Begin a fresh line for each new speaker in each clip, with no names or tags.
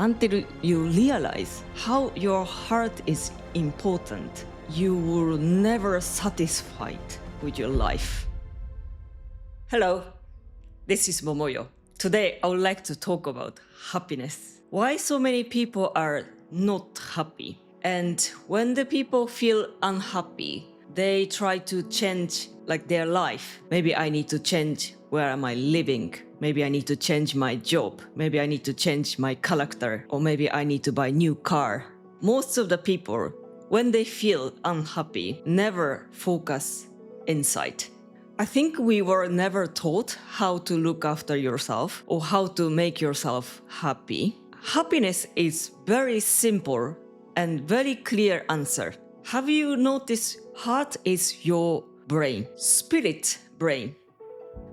until you realize how your heart is important, you will never satisfied with your life. Hello, this is Momoyo. Today I would like to talk about happiness. Why so many people are not happy? And when the people feel unhappy, they try to change their life. Maybe I need to change where am I living. Maybe I need to change my job. Maybe I need to change my character. Or maybe I need to buy a new car. Most of the people, when they feel unhappy, never focus inside. I think we were never taught how to look after yourself or how to make yourself happy. Happiness is very simple and very clear answer. Have you noticed heart is your brain, spirit brain?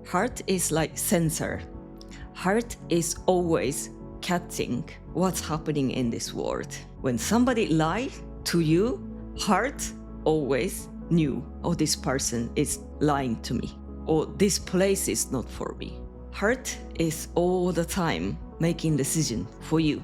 Heart is like sensor. Heart is always catching what's happening in this world. When somebody lies to you, heart always knew, oh, this person is lying to me, or this place is not for me. Heart is all the time making decision for you.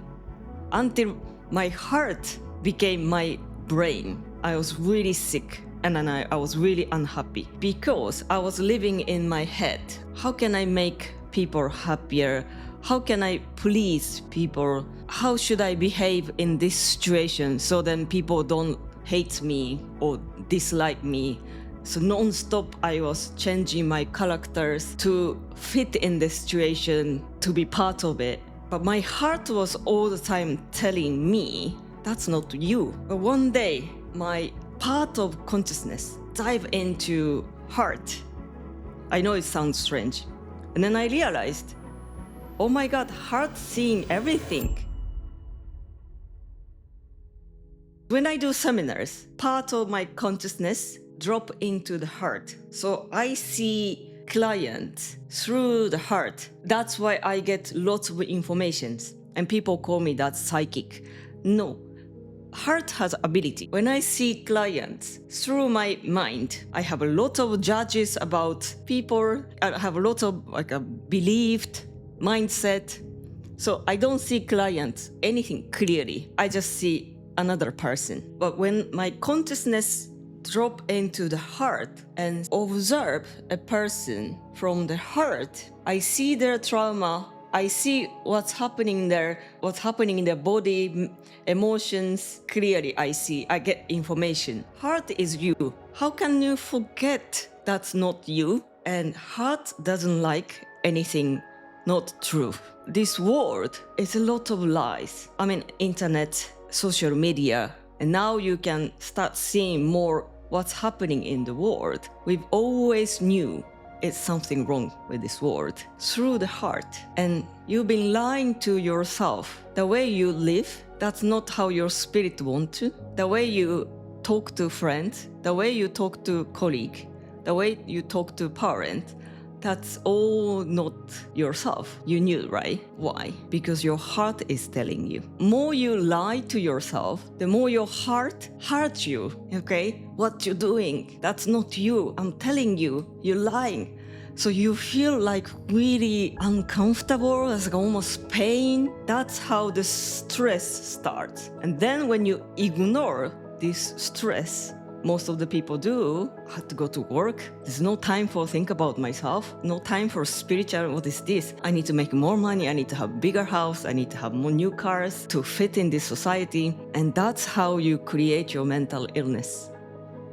Until my heart became my brain, I was really sick and then I was really unhappy because I was living in my head. How can I make people happier? How can I please people? How should I behave in this situation so then people don't hate me or dislike me? So non-stop I was changing my characters to fit in the situation, to be part of it. But my heart was all the time telling me, that's not you. But one day, my part of consciousness dive into heart. I know it sounds strange. And then I realized, oh my God, heart seeing everything. When I do seminars, part of my consciousness drop into the heart. So I see clients through the heart. That's why I get lots of information. And people call me that psychic. No, heart has ability. When I see clients through my mind, I have a lot of judges about people. I have a lot of a believed mindset. So I don't see clients anything clearly. I just see another person. But when my consciousness drop into the heart and observe a person from the heart, I see their trauma. I see what's happening there, what's happening in their body, emotions. Clearly, I see, I get information. Heart is you. How can you forget that's not you? And heart doesn't like anything not true. This world is a lot of lies. I mean, internet, social media, and now you can start seeing more what's happening in the world. We've always knew it's something wrong with this world through the heart. And you've been lying to yourself. The way you live, that's not how your spirit wants to. The way you talk to friends, the way you talk to colleague, the way you talk to parent, that's all not yourself. You knew, right? Why? Because your heart is telling you. More you lie to yourself, the more your heart hurts you, okay? What you're doing, that's not you. I'm telling you, you're lying. So you feel like really uncomfortable, it's like almost pain. That's how the stress starts. And then when you ignore this stress, most of the people do, I have to go to work. There's no time for think about myself. No time for spiritual, what is this? I need to make more money. I need to have bigger house. I need to have more new cars to fit in this society. And that's how you create your mental illness.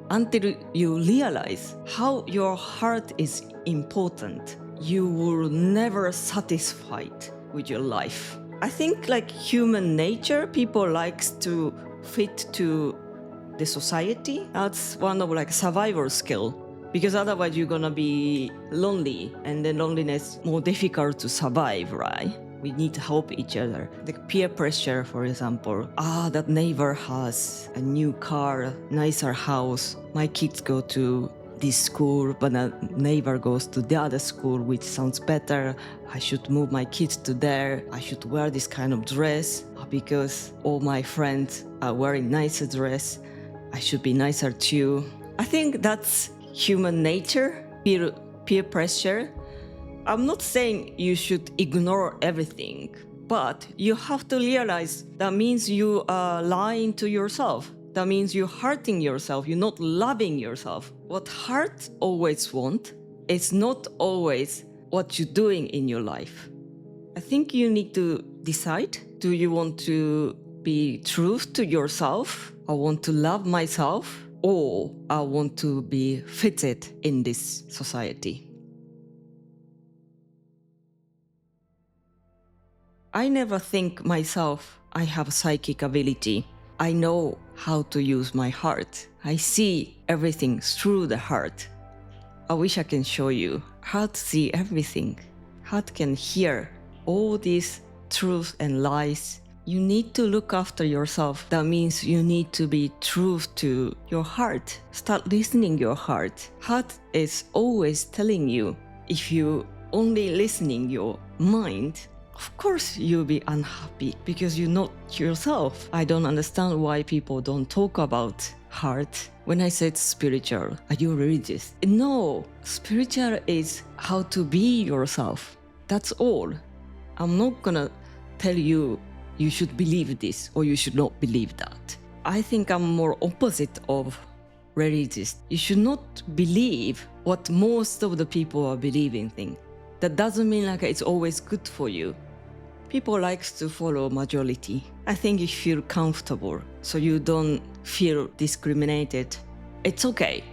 Until you realize how your heart is important, you will never satisfied with your life. I think like human nature, people likes to fit to the society. That's one of like survival skill, because otherwise you're gonna be lonely, and then loneliness more difficult to survive, right? We need to help each other. The peer pressure, for example. That neighbor has a new car, nicer house. My kids go to this school, but a neighbor goes to the other school, which sounds better. I should move my kids to there. I should wear this kind of dress because all my friends are wearing nicer dress. I should be nicer too. I think that's human nature, peer pressure. I'm not saying you should ignore everything, But you have to realize that means you are lying to yourself. That means you're hurting yourself. You're not loving yourself. What heart always wants is not always what you're doing in your life. I think you need to decide, do you want to be true to yourself? I want to love myself, or I want to be fitted in this society. I never think myself I have psychic ability. I know how to use my heart. I see everything through the heart. I wish I can show you how to see everything. Heart can hear all these truths and lies. You need to look after yourself. That means you need to be true to your heart. Start listening your heart. Heart is always telling you. If you only listening your mind, of course you'll be unhappy because you're not yourself. I don't understand why people don't talk about heart. When I said spiritual, are you religious? No, spiritual is how to be yourself. That's all. I'm not gonna tell you you should believe this or you should not believe that. I think I'm more opposite of religious. You should not believe what most of the people are believing thing. That doesn't mean like it's always good for you. People likes to follow majority. I think you feel comfortable, so you don't feel discriminated. It's okay.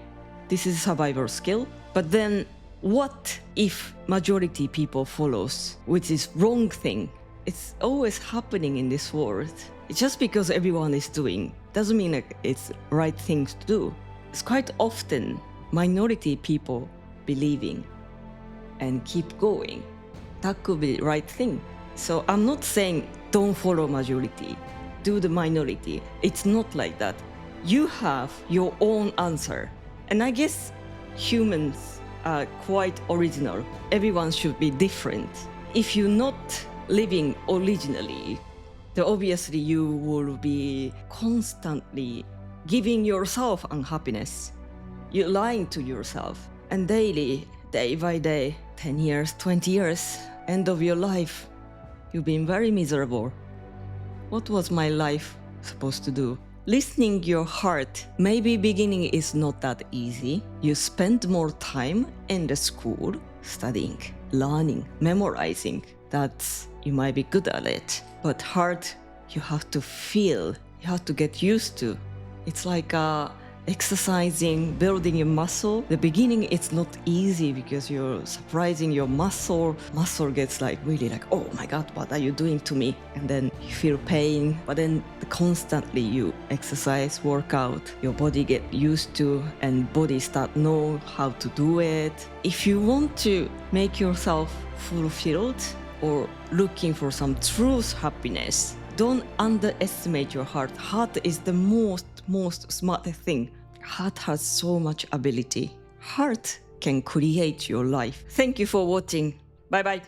This is a survival skill. But then what if majority people follows, which is wrong thing? It's always happening in this world. It's just because everyone is doing, doesn't mean like it's right things to do. It's quite often minority people believing and keep going. That could be the right thing. So I'm not saying don't follow majority, do the minority. It's not like that. You have your own answer. And I guess humans are quite original. Everyone should be different. If you're not living originally, then obviously you will be constantly giving yourself unhappiness. You're lying to yourself. And daily, day by day, 10 years, 20 years, end of your life, you've been very miserable. What was my life supposed to do? Listening your heart, maybe beginning is not that easy. You spend more time in the school, studying, learning, memorizing. That's, you might be good at it. But heart, you have to feel, you have to get used to. It's like exercising, building your muscle. The beginning, it's not easy because you're surprising your muscle. Muscle gets like really like, oh my God, what are you doing to me? And then you feel pain, but then constantly you exercise, work out, your body get used to and body start know how to do it. If you want to make yourself fulfilled or looking for some true happiness, don't underestimate your heart. Heart is the most smart thing. Heart has so much ability. Heart can create your life. Thank you for watching. Bye bye.